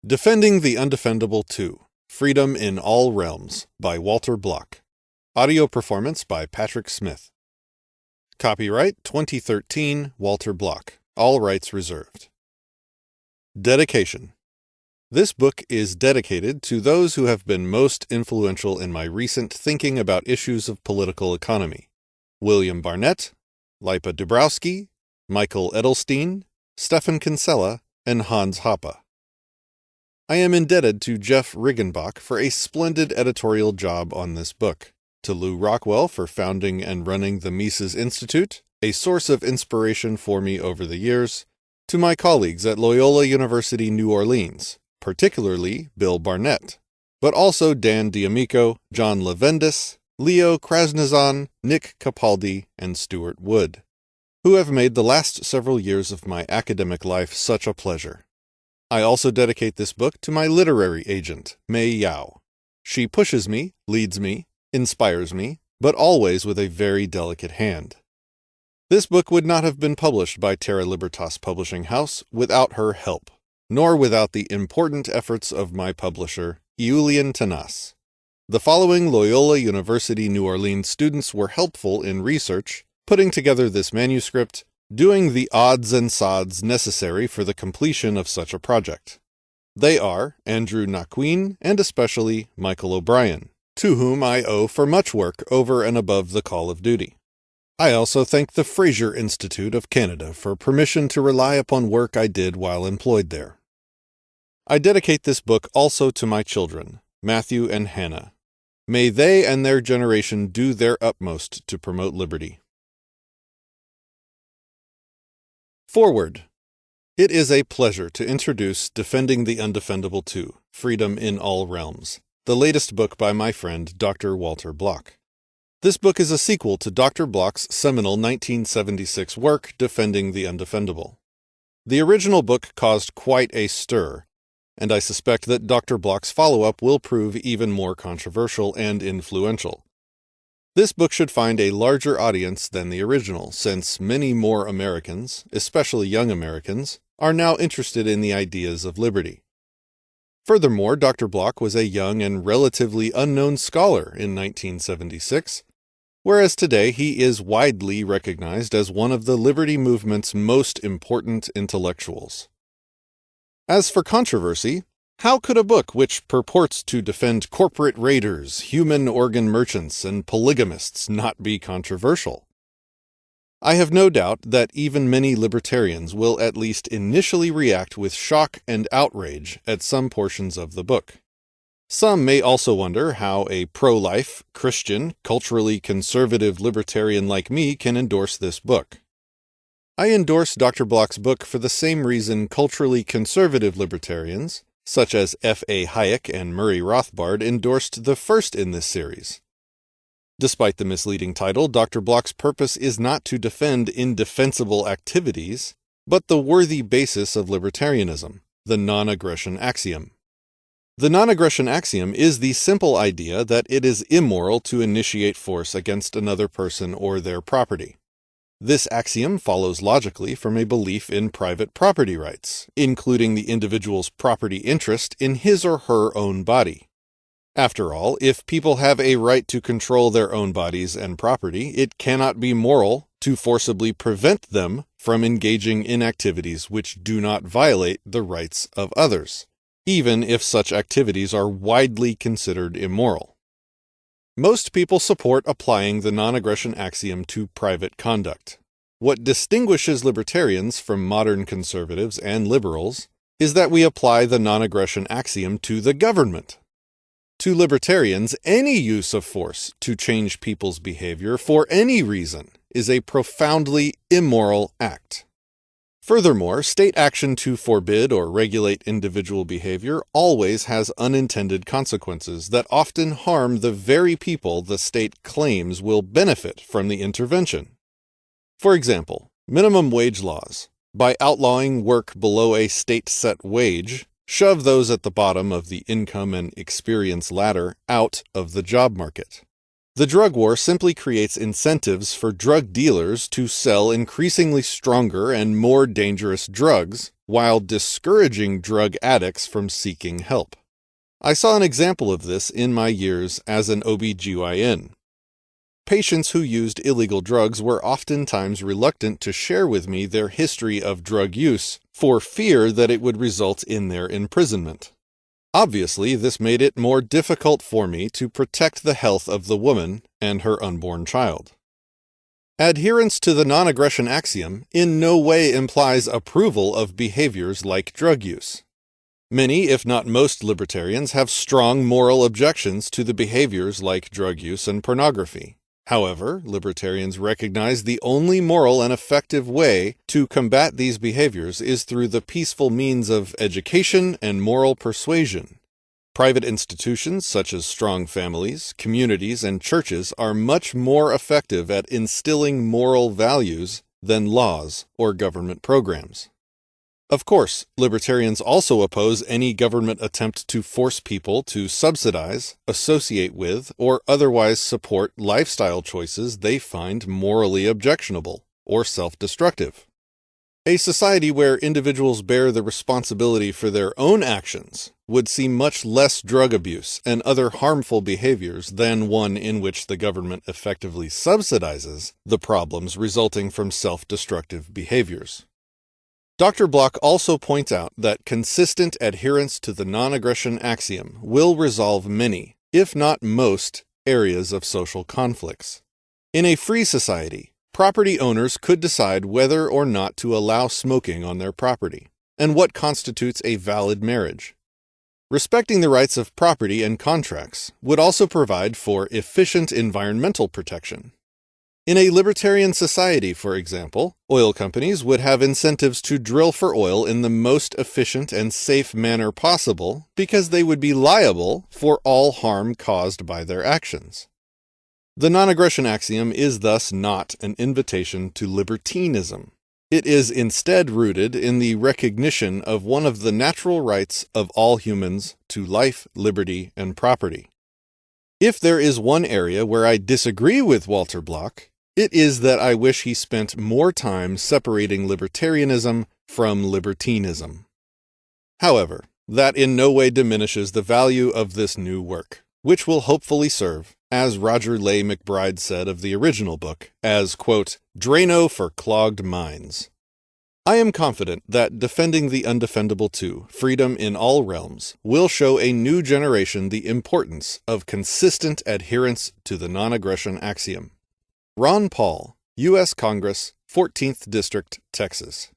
Defending the Undefendable II, Freedom in All Realms by Walter Block. Audio performance by Patrick Smith. Copyright 2013, Walter Block. All rights reserved. Dedication. This book is dedicated to those who have been most influential in my recent thinking about issues of political economy. William Barnett, Lipa Dubrowski, Michael Edelstein, Stefan Kinsella, and Hans Hoppe. I am indebted to Jeff Riggenbach for a splendid editorial job on this book, to Lou Rockwell for founding and running the Mises Institute, a source of inspiration for me over the years, to my colleagues at Loyola University, New Orleans, particularly Bill Barnett, but also Dan D'Amico, John Levendis, Leo Krasnazan, Nick Capaldi, and Stuart Wood, who have made the last several years of my academic life such a pleasure. I also dedicate this book to my literary agent, Mei Yao. She pushes me, leads me, inspires me, but always with a very delicate hand. This book would not have been published by Terra Libertas Publishing House without her help, nor without the important efforts of my publisher, Iulian Tenas. The following Loyola University New Orleans students were helpful in research, putting together this manuscript, doing the odds and sods necessary for the completion of such a project. They are Andrew Naquin and especially Michael O'Brien, to whom I owe for much work over and above the call of duty. I also thank the Fraser Institute of Canada for permission to rely upon work I did while employed there. I dedicate this book also to my children, Matthew and Hannah. May they and their generation do their utmost to promote liberty. Forward. It is a pleasure to introduce Defending the Undefendable II, Freedom in All Realms, the latest book by my friend Dr. Walter Block. This book is a sequel to Dr. Block's seminal 1976 work, Defending the Undefendable. The original book caused quite a stir, and I suspect that Dr. Block's follow-up will prove even more controversial and influential. This book should find a larger audience than the original, since many more Americans, especially young Americans, are now interested in the ideas of liberty. Furthermore, Dr. Block was a young and relatively unknown scholar in 1976, whereas today he is widely recognized as one of the liberty movement's most important intellectuals. As for controversy, how could a book which purports to defend corporate raiders, human organ merchants, and polygamists not be controversial? I have no doubt that even many libertarians will at least initially react with shock and outrage at some portions of the book. Some may also wonder how a pro-life, Christian, culturally conservative libertarian like me can endorse this book. I endorse Dr. Block's book for the same reason culturally conservative libertarians, such as F.A. Hayek and Murray Rothbard, endorsed the first in this series. Despite the misleading title, Dr. Block's purpose is not to defend indefensible activities, but the worthy basis of libertarianism, the non-aggression axiom. The non-aggression axiom is the simple idea that it is immoral to initiate force against another person or their property. This axiom follows logically from a belief in private property rights, including the individual's property interest in his or her own body. After all, if people have a right to control their own bodies and property, it cannot be moral to forcibly prevent them from engaging in activities which do not violate the rights of others, even if such activities are widely considered immoral. Most people support applying the non-aggression axiom to private conduct. What distinguishes libertarians from modern conservatives and liberals is that we apply the non-aggression axiom to the government. To libertarians, any use of force to change people's behavior for any reason is a profoundly immoral act. Furthermore, state action to forbid or regulate individual behavior always has unintended consequences that often harm the very people the state claims will benefit from the intervention. For example, minimum wage laws, by outlawing work below a state-set wage, shove those at the bottom of the income and experience ladder out of the job market. The drug war simply creates incentives for drug dealers to sell increasingly stronger and more dangerous drugs, while discouraging drug addicts from seeking help. I saw an example of this in my years as an OB/GYN. Patients who used illegal drugs were oftentimes reluctant to share with me their history of drug use for fear that it would result in their imprisonment. Obviously, this made it more difficult for me to protect the health of the woman and her unborn child. Adherence to the non-aggression axiom in no way implies approval of behaviors like drug use. Many, if not most, libertarians have strong moral objections to the behaviors like drug use and pornography. However, libertarians recognize the only moral and effective way to combat these behaviors is through the peaceful means of education and moral persuasion. Private institutions such as strong families, communities, and churches are much more effective at instilling moral values than laws or government programs. Of course, libertarians also oppose any government attempt to force people to subsidize, associate with, or otherwise support lifestyle choices they find morally objectionable or self-destructive. A society where individuals bear the responsibility for their own actions would see much less drug abuse and other harmful behaviors than one in which the government effectively subsidizes the problems resulting from self-destructive behaviors. Dr. Block also points out that consistent adherence to the non-aggression axiom will resolve many, if not most, areas of social conflicts. In a free society, property owners could decide whether or not to allow smoking on their property, and what constitutes a valid marriage. Respecting the rights of property and contracts would also provide for efficient environmental protection. In a libertarian society, for example, oil companies would have incentives to drill for oil in the most efficient and safe manner possible because they would be liable for all harm caused by their actions. The non-aggression axiom is thus not an invitation to libertinism. It is instead rooted in the recognition of one of the natural rights of all humans to life, liberty, and property. If there is one area where I disagree with Walter Block, it is that I wish he spent more time separating libertarianism from libertinism. However, that in no way diminishes the value of this new work, which will hopefully serve, as Roger Leigh McBride said of the original book, as, quote, Drano for clogged minds. I am confident that Defending the Undefendable II, Freedom in All Realms, will show a new generation the importance of consistent adherence to the non-aggression axiom. Ron Paul, U.S. Congress, 14th District, Texas.